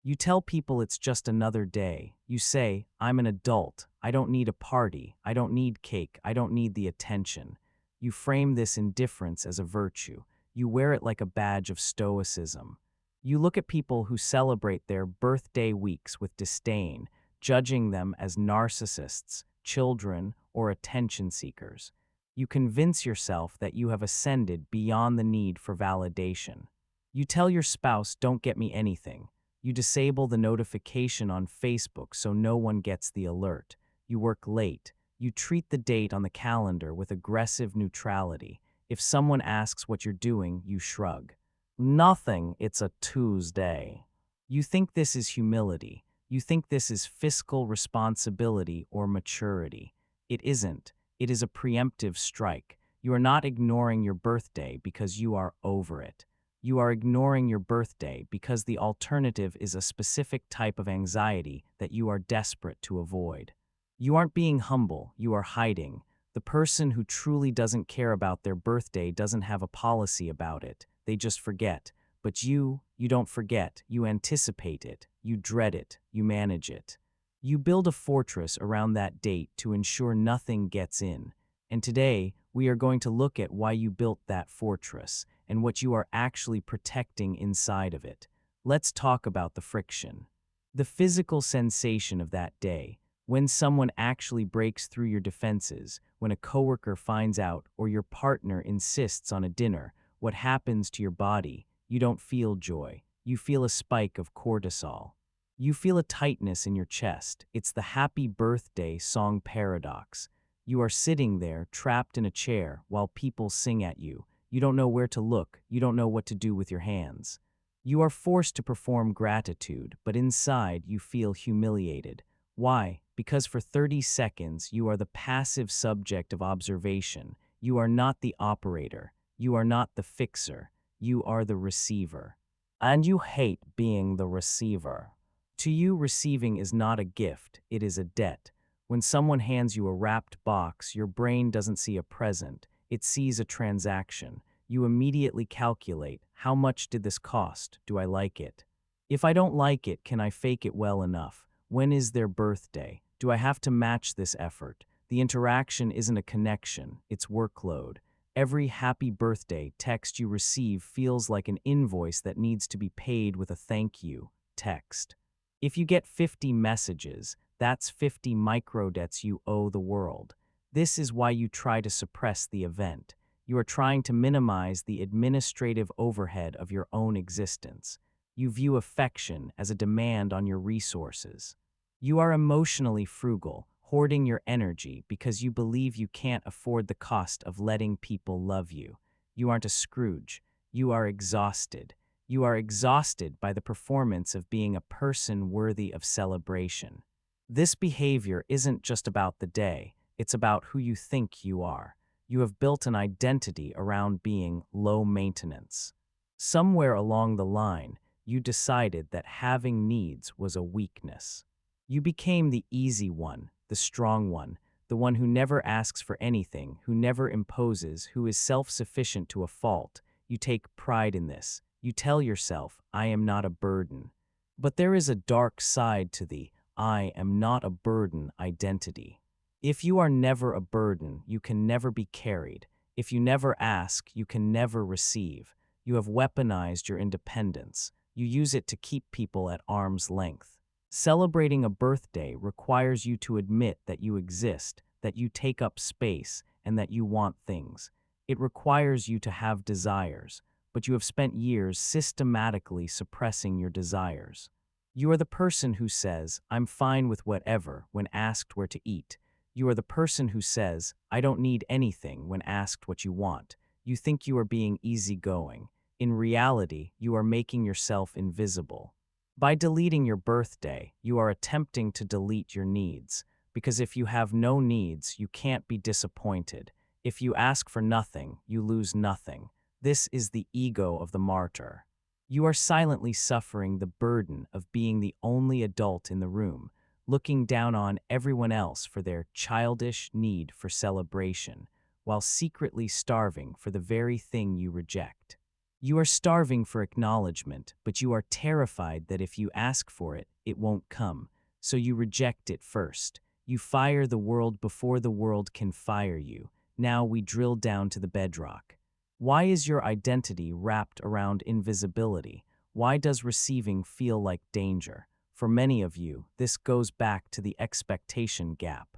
You tell people it's just another day. You say, I'm an adult. I don't need a party. I don't need cake. I don't need the attention. You frame this indifference as a virtue. You wear it like a badge of stoicism. You look at people who celebrate their birthday weeks with disdain, judging them as narcissists, children, or attention seekers. You convince yourself that you have ascended beyond the need for validation. You tell your spouse, don't get me anything. You disable the notification on Facebook so no one gets the alert. You work late. You treat the date on the calendar with aggressive neutrality. If someone asks what you're doing, you shrug. Nothing, it's a Tuesday. You think this is humility. You think this is fiscal responsibility or maturity. It isn't. It is a preemptive strike. You are not ignoring your birthday because you are over it. You are ignoring your birthday because the alternative is a specific type of anxiety that you are desperate to avoid. You aren't being humble, you are hiding. The person who truly doesn't care about their birthday doesn't have a policy about it. They just forget. But you don't forget. You anticipate it. You dread it. You manage it. You build a fortress around that date to ensure nothing gets in. And today, we are going to look at why you built that fortress and what you are actually protecting inside of it. Let's talk about the friction. The physical sensation of that day, when someone actually breaks through your defenses, when a coworker finds out or your partner insists on a dinner, what happens to your body? You don't feel joy. You feel a spike of cortisol. You feel a tightness in your chest. It's the happy birthday song paradox. You are sitting there, trapped in a chair, while people sing at you. You don't know where to look. You don't know what to do with your hands. You are forced to perform gratitude, but inside you feel humiliated. Why? Because for 30 seconds you are the passive subject of observation. You are not the operator. You are not the fixer. You are the receiver. And you hate being the receiver. To you, receiving is not a gift, it is a debt. When someone hands you a wrapped box, your brain doesn't see a present, it sees a transaction. You immediately calculate, how much did this cost? Do I like it? If I don't like it, can I fake it well enough? When is their birthday? Do I have to match this effort? The interaction isn't a connection, it's workload. Every happy birthday text you receive feels like an invoice that needs to be paid with a thank you text. If you get 50 messages, that's 50 microdebts you owe the world. This is why you try to suppress the event. You are trying to minimize the administrative overhead of your own existence. You view affection as a demand on your resources. You are emotionally frugal, hoarding your energy because you believe you can't afford the cost of letting people love you. You aren't a Scrooge. You are exhausted. You are exhausted by the performance of being a person worthy of celebration. This behavior isn't just about the day, it's about who you think you are. You have built an identity around being low maintenance. Somewhere along the line, you decided that having needs was a weakness. You became the easy one, the strong one, the one who never asks for anything, who never imposes, who is self-sufficient to a fault. You take pride in this. You tell yourself, I am not a burden. But there is a dark side to the I am not a burden identity. If you are never a burden, you can never be carried. If you never ask, you can never receive. You have weaponized your independence. You use it to keep people at arm's length. Celebrating a birthday requires you to admit that you exist, that you take up space, and that you want things. It requires you to have desires, but you have spent years systematically suppressing your desires. You are the person who says, I'm fine with whatever, when asked where to eat. You are the person who says, I don't need anything, when asked what you want. You think you are being easygoing. In reality, you are making yourself invisible. By deleting your birthday, you are attempting to delete your needs, because if you have no needs, you can't be disappointed. If you ask for nothing, you lose nothing. This is the ego of the martyr. You are silently suffering the burden of being the only adult in the room, looking down on everyone else for their childish need for celebration, while secretly starving for the very thing you reject. You are starving for acknowledgement, but you are terrified that if you ask for it, it won't come. So you reject it first. You fire the world before the world can fire you. Now we drill down to the bedrock. Why is your identity wrapped around invisibility? Why does receiving feel like danger? For many of you, this goes back to the expectation gap.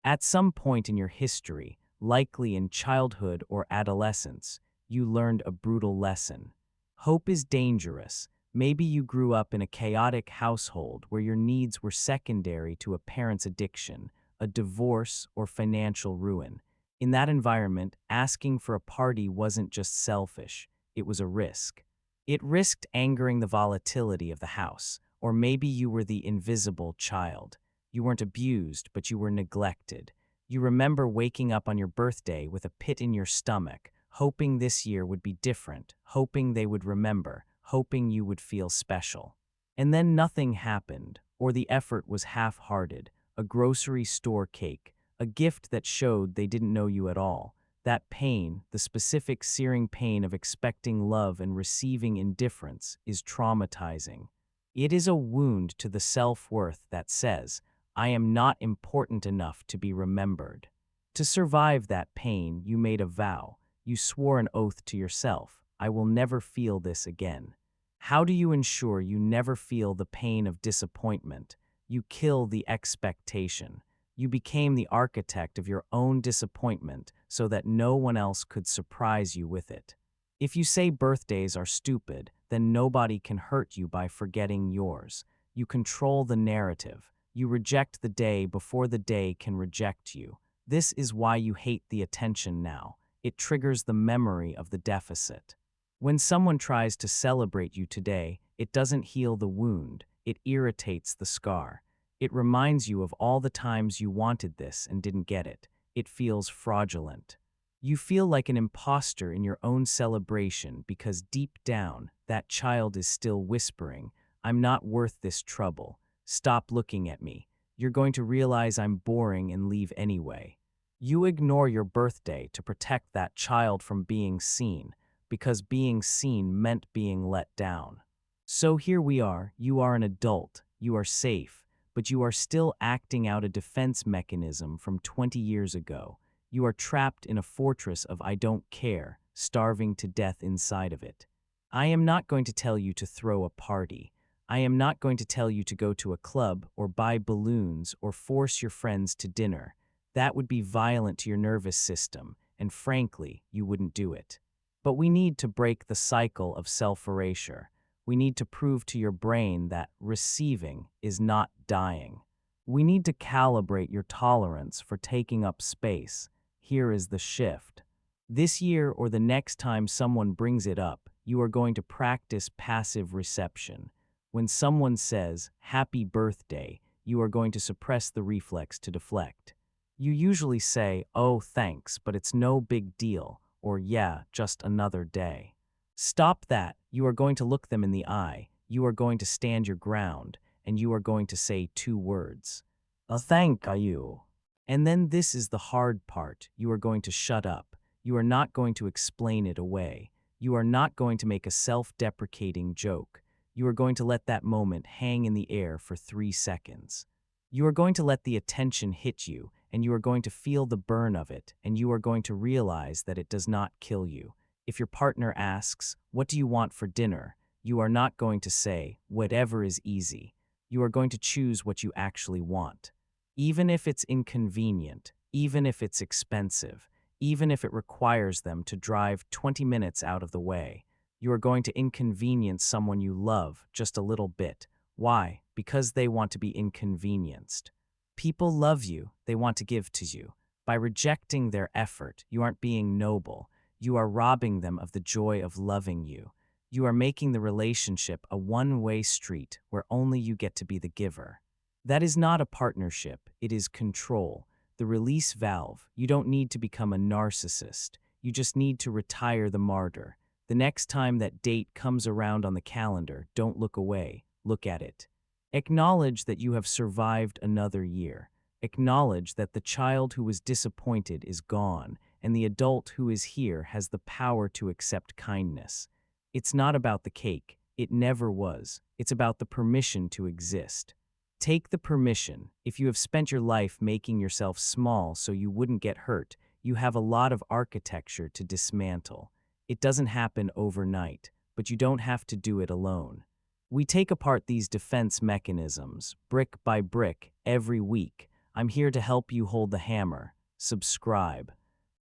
At some point in your history, likely in childhood or adolescence, you learned a brutal lesson. Hope is dangerous. Maybe you grew up in a chaotic household where your needs were secondary to a parent's addiction, a divorce, or financial ruin. In that environment, asking for a party wasn't just selfish, it was a risk. It risked angering the volatility of the house, or maybe you were the invisible child. You weren't abused, but you were neglected. You remember waking up on your birthday with a pit in your stomach, hoping this year would be different, hoping they would remember, hoping you would feel special. And then nothing happened, or the effort was half-hearted, a grocery store cake, a gift that showed they didn't know you at all. That pain, the specific searing pain of expecting love and receiving indifference, is traumatizing. It is a wound to the self-worth that says, I am not important enough to be remembered. To survive that pain, you made a vow. You swore an oath to yourself, I will never feel this again. How do you ensure you never feel the pain of disappointment? You kill the expectation. You became the architect of your own disappointment so that no one else could surprise you with it. If you say birthdays are stupid, then nobody can hurt you by forgetting yours. You control the narrative. You reject the day before the day can reject you. This is why you hate the attention now. It triggers the memory of the deficit. When someone tries to celebrate you today, it doesn't heal the wound, it irritates the scar. It reminds you of all the times you wanted this and didn't get it. It feels fraudulent. You feel like an imposter in your own celebration because deep down, that child is still whispering, I'm not worth this trouble. Stop looking at me. You're going to realize I'm boring and leave anyway. You ignore your birthday to protect that child from being seen, because being seen meant being let down. So here we are, you are an adult, you are safe, but you are still acting out a defense mechanism from 20 years ago. You are trapped in a fortress of I don't care, starving to death inside of it. I am not going to tell you to throw a party. I am not going to tell you to go to a club or buy balloons or force your friends to dinner. That would be violent to your nervous system, and frankly, you wouldn't do it. But we need to break the cycle of self-erasure. We need to prove to your brain that receiving is not dying. We need to calibrate your tolerance for taking up space. Here is the shift. This year or the next time someone brings it up, you are going to practice passive reception. When someone says, "Happy birthday," you are going to suppress the reflex to deflect. You usually say, "Oh, thanks, but it's no big deal," or "Yeah, just another day." Stop that. You are going to look them in the eye. You are going to stand your ground, and you are going to say 2 words. Thank you. And then this is the hard part. You are going to shut up. You are not going to explain it away. You are not going to make a self-deprecating joke. You are going to let that moment hang in the air for 3 seconds. You are going to let the attention hit you, and you are going to feel the burn of it, and you are going to realize that it does not kill you. If your partner asks, "What do you want for dinner?" you are not going to say, "Whatever is easy." You are going to choose what you actually want. Even if it's inconvenient, even if it's expensive, even if it requires them to drive 20 minutes out of the way, you are going to inconvenience someone you love just a little bit. Why? Because they want to be inconvenienced. People love you, they want to give to you. By rejecting their effort, you aren't being noble. You are robbing them of the joy of loving you. You are making the relationship a one-way street where only you get to be the giver. That is not a partnership, it is control. The release valve. You don't need to become a narcissist. You just need to retire the martyr. The next time that date comes around on the calendar, don't look away, look at it. Acknowledge that you have survived another year. Acknowledge that the child who was disappointed is gone, and the adult who is here has the power to accept kindness. It's not about the cake. It never was. It's about the permission to exist. Take the permission. If you have spent your life making yourself small so you wouldn't get hurt, you have a lot of architecture to dismantle. It doesn't happen overnight, but you don't have to do it alone. We take apart these defense mechanisms, brick by brick, every week. I'm here to help you hold the hammer. Subscribe.